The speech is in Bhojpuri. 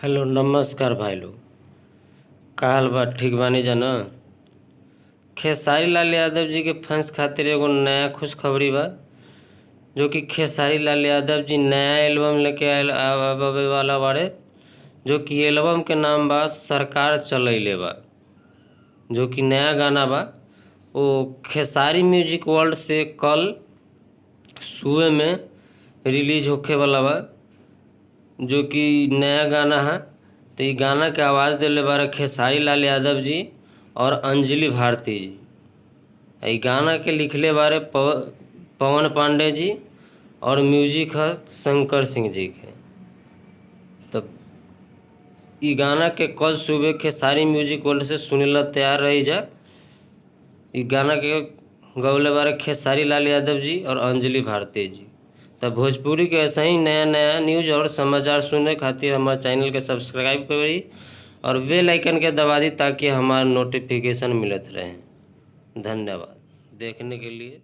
हेलो नमस्कार भाई लोग। का हाल बा? ठीक बानी जाना। खेसारी लाल यादव जी के फैंस खातिर एगो नया खुशखबरी बा, जो कि खेसारी लाल यादव जी नया एल्बम लेके आवे वाला बाड़े, जो कि एल्बम के नाम बा सरकार चलैले बा, जो कि नया गाना बा। वो खेसारी म्यूजिक वर्ल्ड से कल सुबह में रिलीज होखे वाला बा, जो कि नया गाना है। तो ये गाना के आवाज़ दिले बारे खेसारी लाल यादव जी और अंजलि भारती जी। ये गाना के लिखले बारे पवन पांडे जी और म्यूजिक है शंकर सिंह जी के। तब ये गाना के कल सुबह खेसारी म्यूजिक वर्ल्ड से सुने ला तैयार रही जा। ये गाना के गौले बारे खेसारी लाल यादव जी और अंजलि भारती जी। तब भोजपुरी के ऐसा ही नया नया न्यूज और समाचार सुनने खातिर हमारे चैनल के सब्सक्राइब करी और बेल आइकन के दबा दी, ताकि हमारा नोटिफिकेशन मिलत रहे। धन्यवाद देखने के लिए।